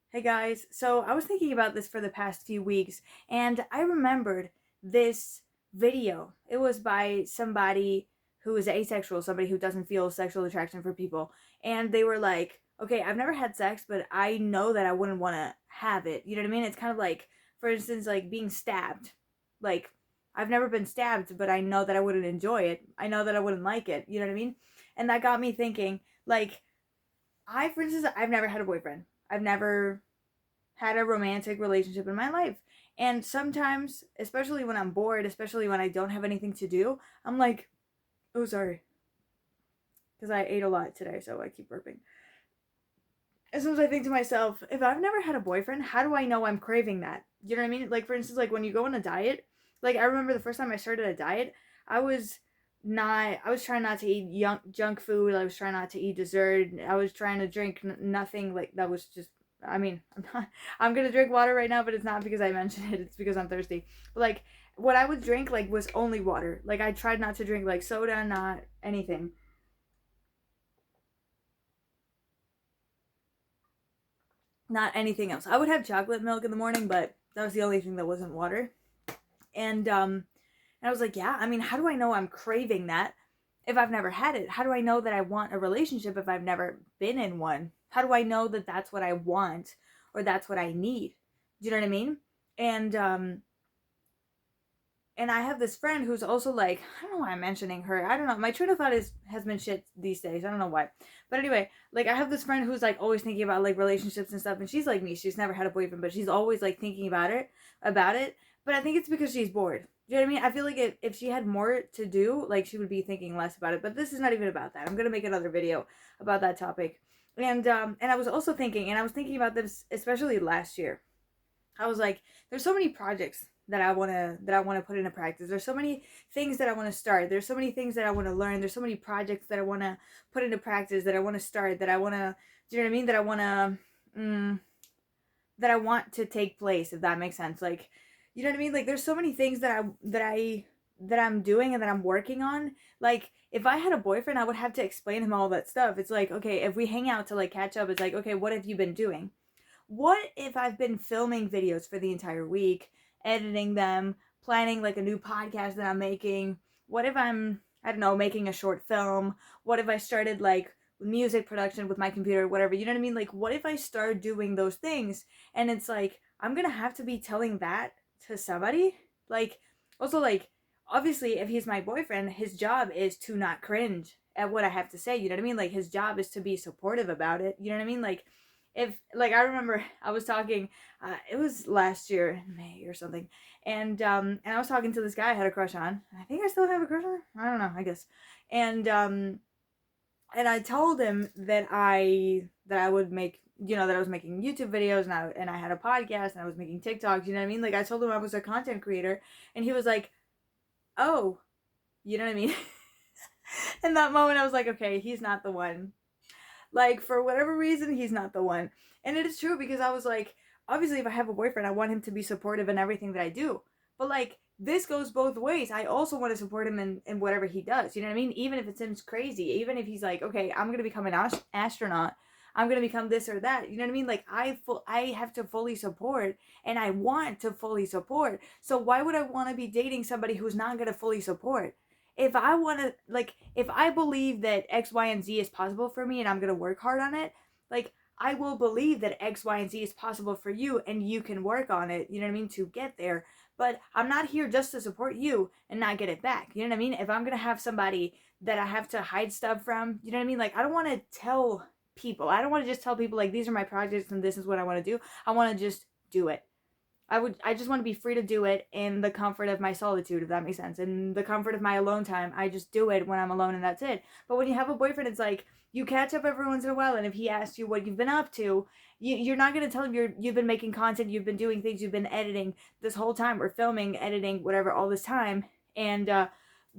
Hey guys, so I was thinking about this for the past few weeks and I remembered this video. It was by somebody who is asexual, somebody who doesn't feel sexual attraction for people. And they were like, okay, I've never had sex, but I know that I wouldn't want to have it. You know what I mean? It's kind of like, for instance, like being stabbed. Like, I've never been stabbed, but I know that I wouldn't enjoy it. I know that I wouldn't like it. You know what I mean? And that got me thinking, like, for instance, I've never had a boyfriend. I've never had a romantic relationship in my life. And sometimes, especially when I'm bored, especially when I don't have anything to do, I'm like, oh, sorry, because I ate a lot today, so I keep burping. And sometimes I think to myself, if I've never had a boyfriend, how do I know I'm craving that? You know what I mean? Like, for instance, like when you go on a diet, like I remember the first time I started a diet, I was I was trying not to eat junk food. I was trying not to eat dessert. I was trying to drink nothing like that was just, I mean, I'm gonna drink water right now, but it's not because I mentioned it, it's because I'm thirsty. But like, what I would drink, like, was only water. Like, I tried not to drink, like, soda, not anything. Not anything else. I would have chocolate milk in the morning, but that was the only thing that wasn't water. And I was like, yeah, I mean, how do I know I'm craving that if I've never had it? How do I know that I want a relationship if I've never been in one? How do I know that that's what I want or that's what I need? Do you know what I mean? And um and I have this friend who's also like, I don't know why I'm mentioning her. I don't know. My train of thought has been shit these days. I don't know why. But anyway, like I have this friend who's like always thinking about like relationships and stuff, and she's like me. She's never had a boyfriend, but she's always like thinking about it. But I think it's because she's bored. Do you know what I mean? I feel like if she had more to do, like she would be thinking less about it. But this is not even about that. I'm gonna make another video about that topic. And I was also thinking, and I was thinking about this especially last year. I was like, there's so many projects that I wanna put into practice. There's so many things that I want to start. There's so many things that I want to learn. There's so many projects that I want to put into practice, that I want to start, that I want to, do you know what I mean? That I want to take place, if that makes sense. Like, you know what I mean? Like, there's so many things that I'm doing and that I'm working on. Like, if I had a boyfriend, I would have to explain him all that stuff. It's like, okay, if we hang out to like catch up, it's like, okay, what have you been doing? What if I've been filming videos for the entire week, editing them, planning like a new podcast that I'm making? What if I don't know, making a short film? What if I started like music production with my computer, whatever? You know what I mean? Like, what if I start doing those things and it's like, I'm gonna have to be telling that to somebody? Like, also, like, obviously, if he's my boyfriend, his job is to not cringe at what I have to say. You know what I mean? Like, his job is to be supportive about it. You know what I mean? Like, if like I remember I was talking, it was last year in May or something, and I was talking to this guy I had a crush on. I think I still have a crush on her. I don't know. I guess, and I told him that I would make, that I was making YouTube videos, and I had a podcast and I was making TikToks. You know what I mean? Like, I told him I was a content creator, and he was like, "Oh, you know what I mean?" In that moment, I was like, "Okay, he's not the one." Like, for whatever reason, he's not the one. And it is true, because I was like, obviously, if I have a boyfriend, I want him to be supportive in everything that I do. But like, this goes both ways. I also want to support him in whatever he does. You know what I mean? Even if it seems crazy, even if he's like, okay, I'm gonna become an astronaut. I'm gonna become this or that. You know what I mean? Like, I have to fully support, and I want to fully support. So why would I want to be dating somebody who's not gonna fully support? If I want to, like, if I believe that X, Y, and Z is possible for me and I'm going to work hard on it, like, I will believe that X, Y, and Z is possible for you and you can work on it, you know what I mean, to get there. But I'm not here just to support you and not get it back. You know what I mean? If I'm going to have somebody that I have to hide stuff from, you know what I mean? Like, I don't want to tell people. I don't want to just tell people, like, these are my projects and this is what I want to do. I want to just do it. I just want to be free to do it in the comfort of my solitude, if that makes sense. In the comfort of my alone time. I just do it when I'm alone and that's it. But when you have a boyfriend, it's like you catch up every once in a while, and if he asks you what you've been up to, you're not gonna tell him you've been making content, you've been doing things, you've been editing this whole time, or filming, editing, whatever, all this time, and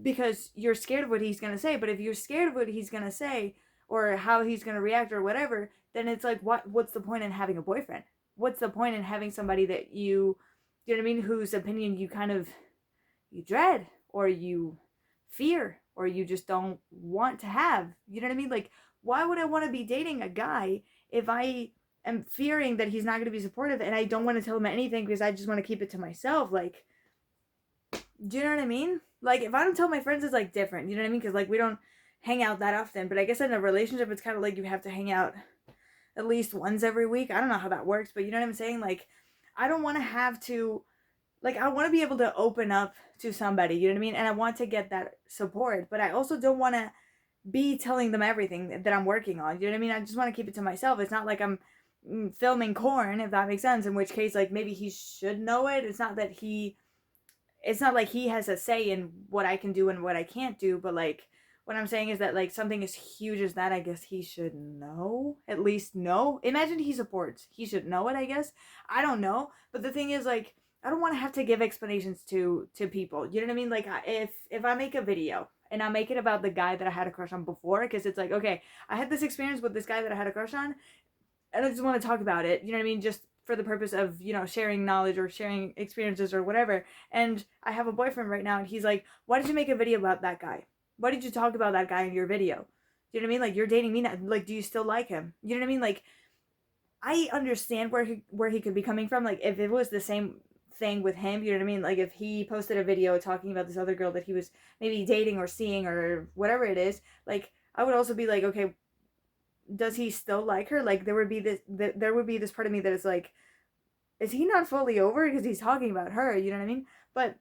because you're scared of what he's gonna say. But if you're scared of what he's gonna say or how he's gonna react or whatever, then it's like, what's the point in having a boyfriend? What's the point in having somebody that you know what I mean, whose opinion you kind of, you dread, or you fear, or you just don't want to have? You know what I mean? Like, why would I want to be dating a guy if I am fearing that he's not going to be supportive, and I don't want to tell him anything because I just want to keep it to myself. Like, do you know what I mean? Like, if I don't tell my friends, it's like different. You know what I mean? Because like we don't hang out that often. But I guess in a relationship, it's kind of like you have to hang out at least once every week. I don't know how that works, but you know what I'm saying? Like, I don't want to have to, like, I want to be able to open up to somebody, you know what I mean? And I want to get that support, but I also don't want to be telling them everything that I'm working on, you know what I mean? I just want to keep it to myself. It's not like I'm filming corn, if that makes sense, in which case, like, maybe he should know it. It's not like he has a say in what I can do and what I can't do, but like, what I'm saying is that like something as huge as that, I guess he should know. At least know. Imagine he supports. He should know it, I guess. I don't know. But the thing is, like, I don't want to have to give explanations to people. You know what I mean? Like, if I make a video and I make it about the guy that I had a crush on before, because it's like, okay, I had this experience with this guy that I had a crush on, and I just want to talk about it. You know what I mean? Just for the purpose of, you know, sharing knowledge or sharing experiences or whatever. And I have a boyfriend right now, and he's like, why did you make a video about that guy? Why did you talk about that guy in your video? Do you know what I mean? Like, you're dating me now. Like, do you still like him? You know what I mean? Like, I understand where he could be coming from. Like, if it was the same thing with him, you know what I mean? Like, if he posted a video talking about this other girl that he was maybe dating or seeing or whatever it is, like, I would also be like, okay, does he still like her? Like, there would be this part of me that is like, is he not fully over because he's talking about her? You know what I mean? But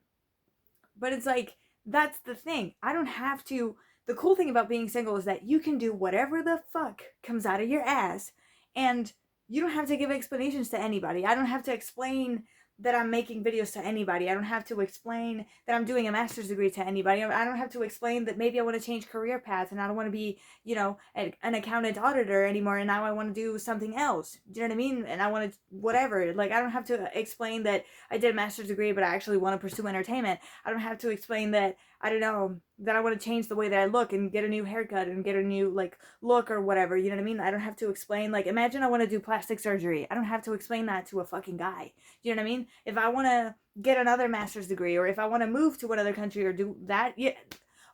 it's like, that's the thing. I don't have to. The cool thing about being single is that you can do whatever the fuck comes out of your ass, and you don't have to give explanations to anybody. I don't have to explain that I'm making videos to anybody. I don't have to explain that I'm doing a master's degree to anybody. I don't have to explain that maybe I want to change career paths and I don't want to be, you know, an accountant auditor anymore, and now I want to do something else. Do you know what I mean? And I want to, whatever. Like, I don't have to explain that I did a master's degree, but I actually want to pursue entertainment. I don't have to explain that, I don't know, that I want to change the way that I look and get a new haircut and get a new, like, look or whatever. You know what I mean? I don't have to explain, like, imagine I want to do plastic surgery. I don't have to explain that to a fucking guy. You know what I mean? If I want to get another master's degree, or if I want to move to another country or do that, yeah,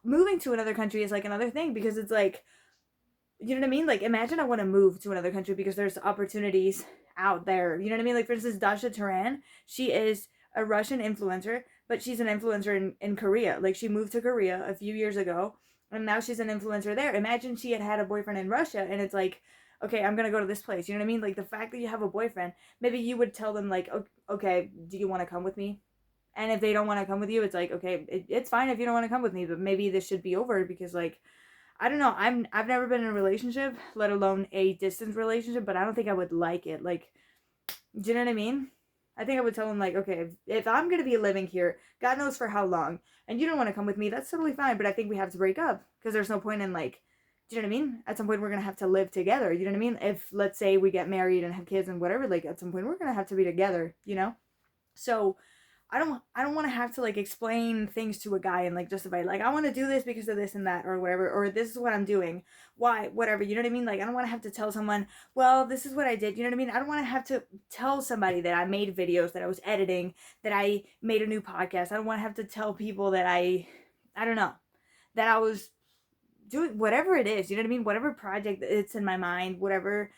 moving to another country is like another thing, because it's like, you know what I mean? Like, imagine I want to move to another country because there's opportunities out there. You know what I mean? Like, for instance, Dasha Turan, she is a Russian influencer, but she's an influencer in Korea. Like, she moved to Korea a few years ago, and now she's an influencer there. Imagine she had a boyfriend in Russia, and it's like, okay, I'm gonna go to this place. You know what I mean? Like, the fact that you have a boyfriend, maybe you would tell them, like, okay, do you want to come with me? And if they don't want to come with you, it's like, okay, it's fine if you don't want to come with me, but maybe this should be over, because, like, I don't know. I've never been in a relationship, let alone a distance relationship, but I don't think I would like it. Like, do you know what I mean? I think I would tell him, like, okay, if I'm gonna be living here, God knows for how long, and you don't want to come with me, that's totally fine. But I think we have to break up, because there's no point in, like, do you know what I mean? At some point, we're gonna have to live together. You know what I mean? If, let's say, we get married and have kids and whatever, like, at some point, we're gonna have to be together. You know? So I don't want to have to, like, explain things to a guy and, like, justify, like, I want to do this because of this and that or whatever, or this is what I'm doing, why, whatever. You know what I mean? Like, I don't want to have to tell someone, well, this is what I did. You know what I mean? I don't want to have to tell somebody that I made videos, that I was editing, that I made a new podcast. I don't want to have to tell people that I don't know, that I was doing whatever it is. You know what I mean? Whatever project it's in my mind, whatever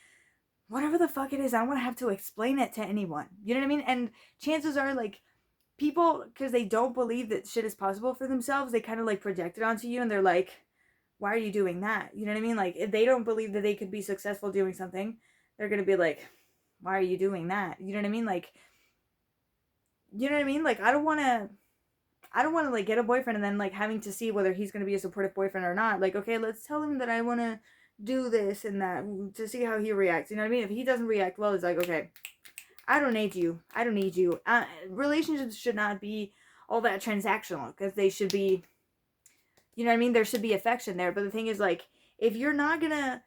the fuck it is, I don't want to have to explain it to anyone. You know what I mean? And chances are, like, people, because they don't believe that shit is possible for themselves, they kind of, like, project it onto you, and they're like, why are you doing that? You know what I mean? Like, if they don't believe that they could be successful doing something, they're gonna be like, why are you doing that? You know what I mean? Like, you know what I mean? Like, I don't want to like get a boyfriend and then, like, having to see whether he's gonna be a supportive boyfriend or not. Like, okay, let's tell him that I want to do this and that to see how he reacts. You know what I mean? If he doesn't react well, it's like, okay, I don't need you. I don't need you. Relationships should not be all that transactional, because they should be, you know what I mean? There should be affection there. But the thing is, like, if you're not gonna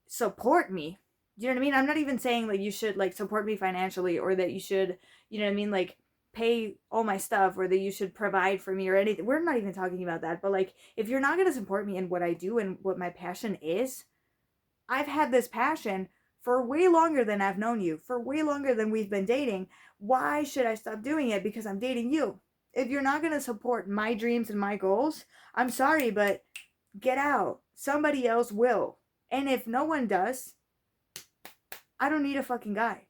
support me, you know what I mean? I'm not even saying, like, you should, like, support me financially, or that you should, you know what I mean? Like, pay all my stuff, or that you should provide for me or anything. We're not even talking about that. But, like, if you're not gonna support me in what I do and what my passion is, I've had this passion for way longer than I've known you, for way longer than we've been dating. Why should I stop doing it because I'm dating you? If you're not going to support my dreams and my goals, I'm sorry, but get out. Somebody else will. And if no one does, I don't need a fucking guy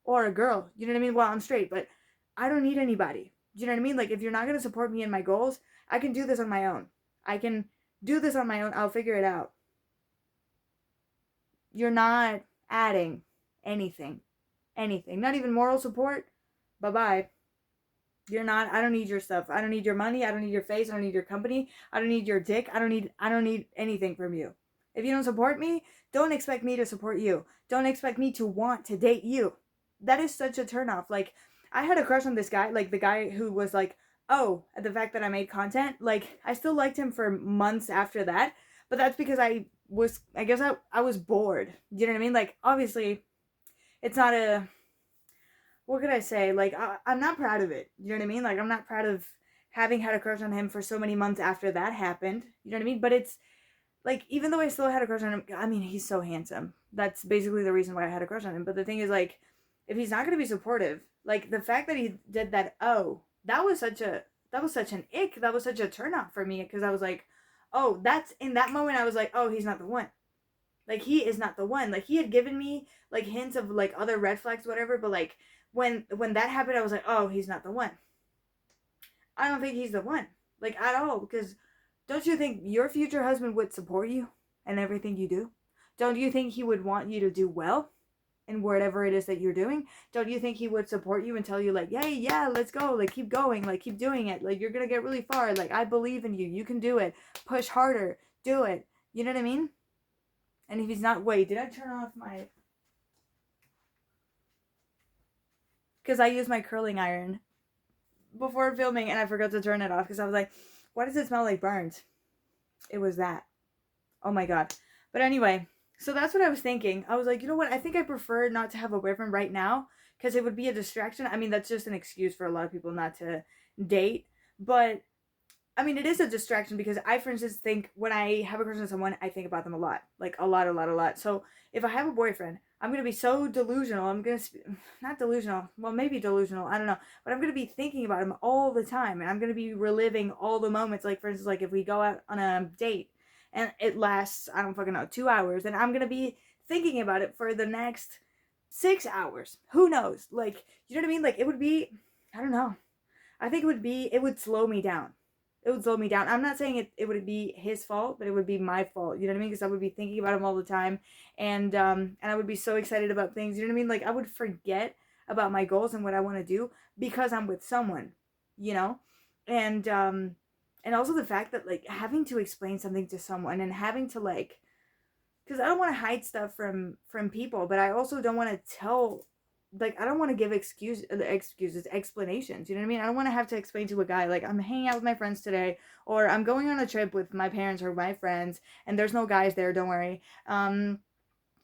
or a girl. You know what I mean? Well, I'm straight, but I don't need anybody. Do you know what I mean? Like, if you're not going to support me in my goals, I can do this on my own. I can do this on my own. I'll figure it out. You're not adding anything. Anything. Not even moral support. Bye-bye. You're not. I don't need your stuff. I don't need your money. I don't need your face. I don't need your company. I don't need your dick. I don't need anything from you. If you don't support me, don't expect me to support you. Don't expect me to want to date you. That is such a turnoff. Like, I had a crush on this guy, like the guy who was like, oh, at the fact that I made content, like, I still liked him for months after that, but that's because I guess I was bored. You know what I mean? Like, obviously, it's not a, what could I say? Like, I'm not proud of it. You know what I mean? Like, I'm not proud of having had a crush on him for so many months after that happened. You know what I mean? But it's, like, even though I still had a crush on him, I mean, he's so handsome. That's basically the reason why I had a crush on him. But the thing is, like, if he's not going to be supportive, like, the fact that he did that, oh, that was such an ick. That was such a turn off for me, because I was like, oh, that's, in that moment, I was like, oh, he's not the one. Like, he is not the one. Like, he had given me, like, hints of, like, other red flags, whatever, but, like, when that happened, I was like, oh, he's not the one. I don't think he's the one. Like, at all, because don't you think your future husband would support you in everything you do? Don't you think he would want you to do well in whatever it is that you're doing? Don't you think he would support you and tell you, like, hey, yeah, let's go, like, keep going, like, keep doing it, like, you're gonna get really far, like, I believe in you, you can do it, push harder, do it, you know what I mean? And if he's not, wait, did I turn off my, because I used my curling iron before filming and I forgot to turn it off, because I was like, why does it smell like burnt? It was that. Oh my god. But anyway, so that's what I was thinking. I was like, you know what? I think I prefer not to have a boyfriend right now, because it would be a distraction. I mean, that's just an excuse for a lot of people not to date. But I mean, it is a distraction, because I, for instance, think when I have a crush on someone, I think about them a lot. Like, a lot, a lot, a lot. So if I have a boyfriend, I'm going to be so delusional. I'm going to, not delusional, well, maybe delusional, I don't know. But I'm going to be thinking about him all the time. And I'm going to be reliving all the moments. Like, for instance, like, if we go out on a date and it lasts, I don't fucking know, 2 hours, and I'm going to be thinking about it for the next 6 hours. Who knows? Like, you know what I mean? Like, it would be, I don't know. I think it would slow me down. It would slow me down. I'm not saying it would be his fault, but it would be my fault. You know what I mean? Because I would be thinking about him all the time, and I would be so excited about things. You know what I mean? Like, I would forget about my goals and what I want to do because I'm with someone. You know, and also the fact that, like, having to explain something to someone and having to, like, because I don't want to hide stuff from people, but I also don't want to tell, like, I don't want to give explanations, you know what I mean? I don't want to have to explain to a guy, like, I'm hanging out with my friends today, or I'm going on a trip with my parents or my friends, and there's no guys there, don't worry. I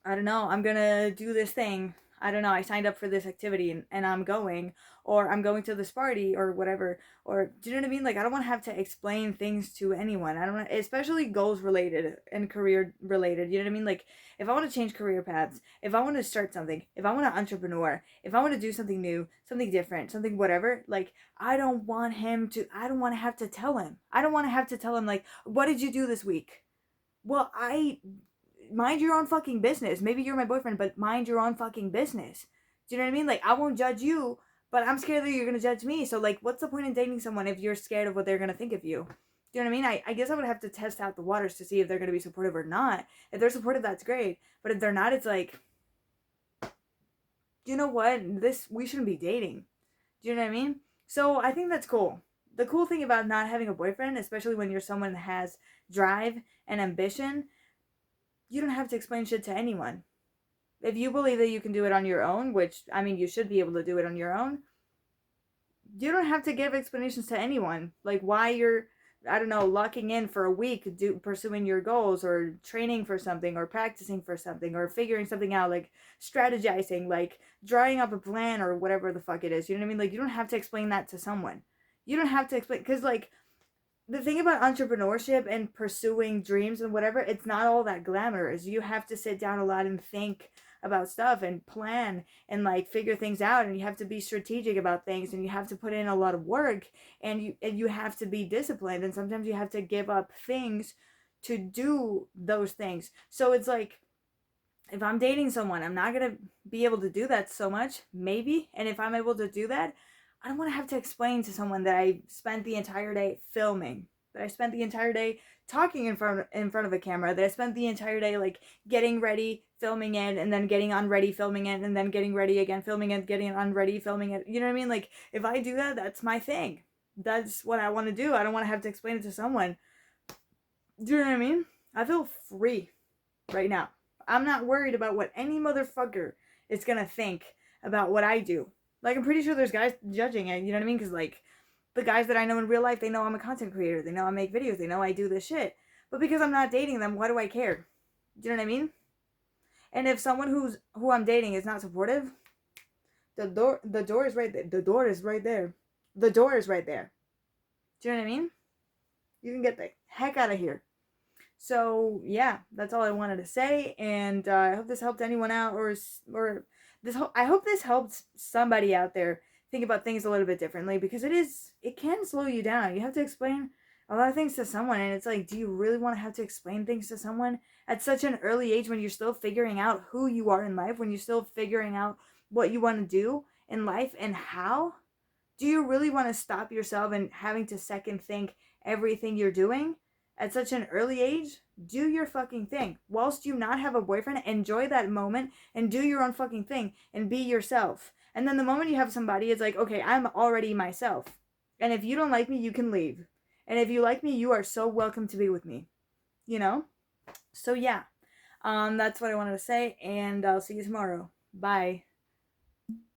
don't know, I'm gonna do this thing. I don't know, I signed up for this activity, and I'm going, or I'm going to this party, or whatever. Or, do you know what I mean? Like, I don't want to have to explain things to anyone. I don't want, especially goals related and career related. You know what I mean? Like, if I want to change career paths, if I want to start something, if I want to entrepreneur, if I want to do something new, something different, something whatever, like, I don't want to have to tell him. I don't want to have to tell him, like, what did you do this week? Well, mind your own fucking business. Maybe you're my boyfriend, but mind your own fucking business. Do you know what I mean? Like, I won't judge you, but I'm scared that you're gonna judge me. So, like, what's the point in dating someone if you're scared of what they're gonna think of you? Do you know what I mean? I guess I would have to test out the waters to see if they're gonna be supportive or not. If they're supportive, that's great. But if they're not, it's like, you know what? We shouldn't be dating. Do you know what I mean? So I think that's cool. The cool thing about not having a boyfriend, especially when you're someone that has drive and ambition, you don't have to explain shit to anyone. If you believe that you can do it on your own, which, I mean, you should be able to do it on your own, you don't have to give explanations to anyone. Like, why you're, I don't know, locking in for a week pursuing your goals, or training for something, or practicing for something, or figuring something out, like strategizing, like drawing up a plan, or whatever the fuck it is. You know what I mean? Like, you don't have to explain that to someone. You don't have to explain, because, like, the thing about entrepreneurship and pursuing dreams and whatever, it's not all that glamorous. You have to sit down a lot and think about stuff and plan and, like, figure things out, and you have to be strategic about things, and you have to put in a lot of work, and you have to be disciplined, and sometimes you have to give up things to do those things. So it's like, if I'm dating someone, I'm not gonna be able to do that so much, maybe. And if I'm able to do that, I don't want to have to explain to someone that I spent the entire day filming, that I spent the entire day talking in front of a camera, that I spent the entire day like getting ready, filming it, and then getting unready, filming it, and then getting ready again, filming it, getting unready, filming it. You know what I mean? Like if I do that, that's my thing. That's what I want to do. I don't want to have to explain it to someone. Do you know what I mean? I feel free right now. I'm not worried about what any motherfucker is gonna think about what I do. Like, I'm pretty sure there's guys judging it, you know what I mean? Because, like, the guys that I know in real life, they know I'm a content creator. They know I make videos. They know I do this shit. But because I'm not dating them, why do I care? Do you know what I mean? And if someone who I'm dating is not supportive, the door is right there. The door is right there. The door is right there. Do you know what I mean? You can get the heck out of here. So yeah, that's all I wanted to say, and I hope this helped anyone out, or I hope this helped somebody out there think about things a little bit differently, because it can slow you down. You have to explain a lot of things to someone, and it's like, do you really want to have to explain things to someone at such an early age when you're still figuring out who you are in life, when you're still figuring out what you want to do in life and how? Do you really want to stop yourself and having to second think everything you're doing at such an early age? Do your fucking thing. Whilst you not have a boyfriend, enjoy that moment and do your own fucking thing and be yourself. And then the moment you have somebody, it's like, okay, I'm already myself. And if you don't like me, you can leave. And if you like me, you are so welcome to be with me. You know? So yeah. That's what I wanted to say, and I'll see you tomorrow. Bye.